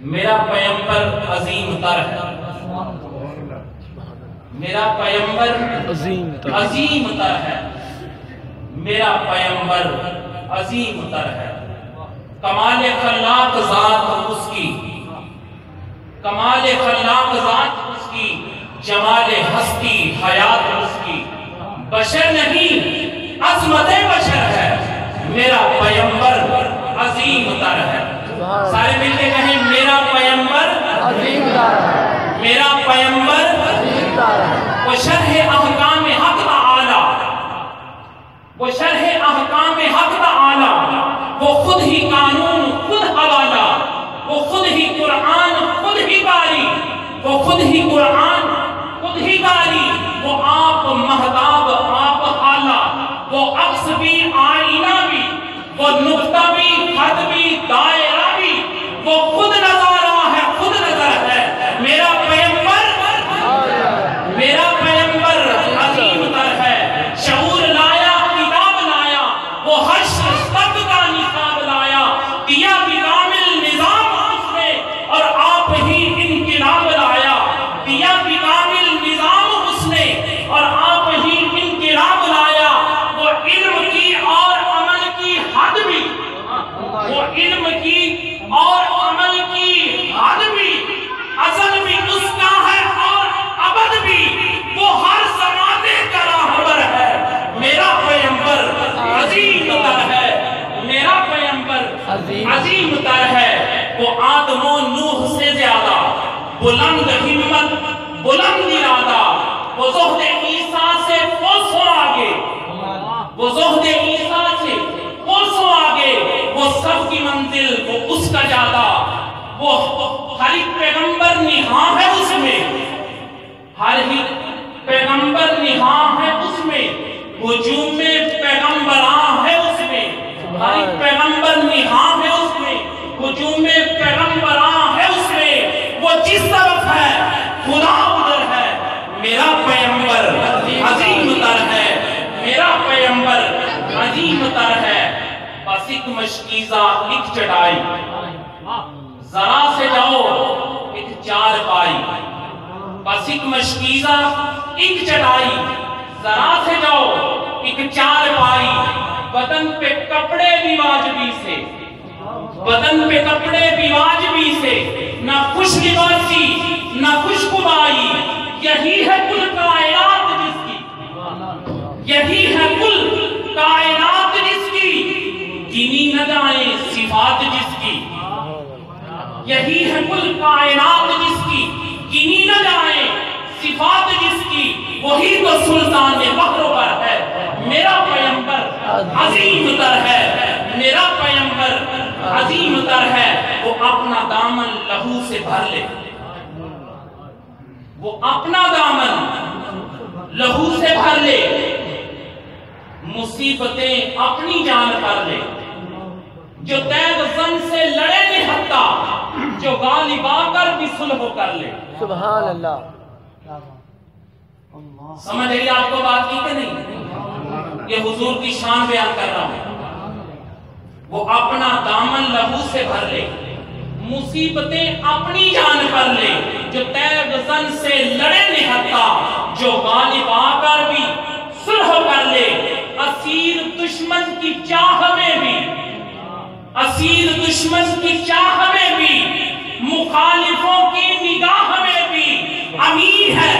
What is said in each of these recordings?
میرا پیغمبر عظیم تر ہے، میرا پیغمبر عظیم تر ہے، میرا پیغمبر عظیم تر ہے۔ کمال خلاق ذات اس کی، کمال خلاق ذات اس کی، جمال ہستی حیات اس کی، بشر نہیں عظمت بشر ہے، میرا پیغمبر عظیم تر ہے۔ سارے مل کے کہیں میرا پیغمبر عظیم تر ہے، میرا پیغمبر عظیم تر ہے۔ وہ شرح احکام حق تعالی، وہ شرح احکام حق تعالی، وہ خود ہی قانون خود حوالہ، وہ خود ہی قرآن خود ہی باری، وہ خود ہی قرآن خود ہی باری، وہ آپ مہتاب آپ حالہ، وہ عکس بھی آئینہ بھی، وہ نقطہ بھی خط بھی دائرہ بھی، وہ خود نظارہ ہے خود نظر ہے، میرا پیغمبر عظیم تر ہے۔ شعور لایا کتاب لایا، وہ حشر سب کا نصاب لایا، دیا بھی کامل نظام اس نے اور آپ ہی انقلاب لایا، دیا بھی کامل نظام اس نے اور آپ ہی انقلاب لایا۔ وہ علم کی اور عمل کی حد بھی، وہ علم کی اور عمل کی حد بھی، ازل بھی اس کا ہے اور ابد بھی، وہ ہر زمانے کا راہبر ہے، میرا پیغمبر عظیم تر ہے، میرا پیغمبر عظیم تر ہے۔ وہ آدم و نوح سے زیادہ بلند ہمت بلند ارادہ، وہ زہد عیسیٰ سے کوسوں آگے، وہ زہد عیسیٰ سے کوسوں آگے، وہ سب کی منزل وہ اس کا جادہ، وہ ہر ایک پیغمبر نہاں ہے اس میں، ہر ایک پیغمبر نہاں ہے اس میں، ہجوم میں پیغمبراں ہے اس میں، ہر ایک پیغمبر نہاں ہے اس میں، ہجوم میں پیغمبراں ہے اس میں، وہ جس طرف ہے خدا ادھر ہے، میرا پیغمبر عظیم تر ہے، میرا پیغمبر عظیم تر ہے۔ بس ایک مشکیزہ ایک چٹائی، ذرا سے جاؤ ایک چار پائی، بس ایک مشکیزہ ایک چٹائی، ذرا سے جاؤ ایک چار پائی، بدن پہ کپڑے بھی واجبی سے، بدن پہ کپڑے بھی واجبی سے، نہ خوش لباسی نہ خوش کبائی، یہی ہے کل کائنات جس کی، یہی ہے کل کائنات جس کی، گنی نہ جائیں صفات جس کی، یہی ہے کل کائنات جس کی، گنی نہ جائیں صفات جس کی، وہی تو سلطان بحر پر ہے، میرا پیغمبر عظیم تر ہے، میرا پیغمبر عظیم تر ہے۔ وہ اپنا دامن لہو سے بھر لے، وہ اپنا دامن لہو سے بھر لے، مصیبتیں اپنی جان پر لے، جو تیغ زن سے لڑے نہتا، جو غالب آ کر بھی صلح کر لے۔ سبحان اللہ، سمجھ رہی آپ کو بات کی کہ نہیں؟ یہ حضور کی شان بیان کر رہا ہوں۔ وہ اپنا دامن لہو سے بھر لے، مصیبتیں اپنی جان پر لے، جو تیغ زن سے لڑے نہتا، جو غالب آ کر بھی صلح کر لے، اسیر دشمن کی چاہ میں بھی، اسیر دشمن کی چاہ میں بھی، مخالفوں کی نگاہ میں بھی، امین ہے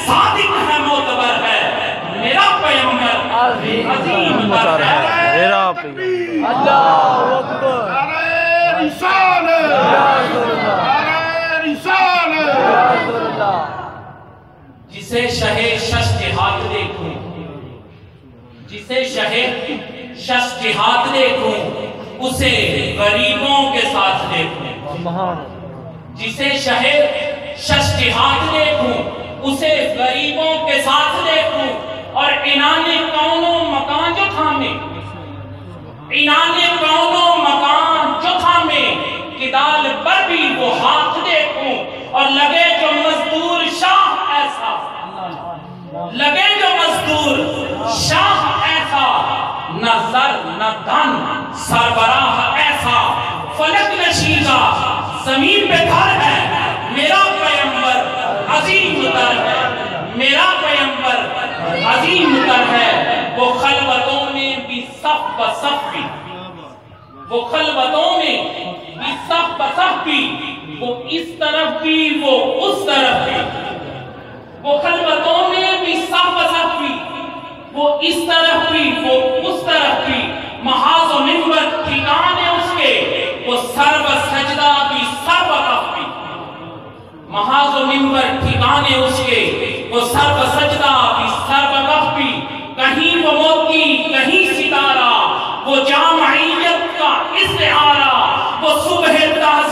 صادق ہے معتبر ہے، میرا پیغمبر عظیم تر ہے۔ میرا پیغمبر، اللہ اکبر، نعرہ رسالت، نعرہ رسالت۔ جسے شہ شش جہاد دیکھوں، جسے شہ شش جہاد دیکھوں، اسے غریبوں کے ساتھ دیکھوں، جسے شہ شش جہاد دیکھوں، اسے غریبوں کے ساتھ دیکھوں، اور عنان کون و مکان جو تھامے، عنان کون و مکان جو تھامے، کدال پر بھی وہ ہاتھ دیکھوں، اور لگے جو مزدور شاہ ایسا، لگے جو مزدور شاہ ایسا، نہ زر نہ دھن سربراہ ایسا، فلک نشیدہ زمین پہ گھر ہے میرا پیغمبر عظیم تر ہے میرا پیغمبر عظیم تر ہے وہ خلوتوں میں بھی صف بصف بھی وہ خلوتوں میں بھی صف بصف بھی وہ اس طرف بھی وہ اس طرف بھی وہ خلوتوں میں بھی صف بصف بھی وہ اس طرف بھی وہ اس طرف بھی محاذ و منبر ٹھکانے اس کے وہ سر و سجدہ بھی سر وقف بھی محاذ و منبر ٹھکانے اس کے وہ سر و سجدہ بھی سر وقف بھی کہیں وہ موتی کہیں ستارہ وہ جامعیت کا استعارہ وہ صبح تازہ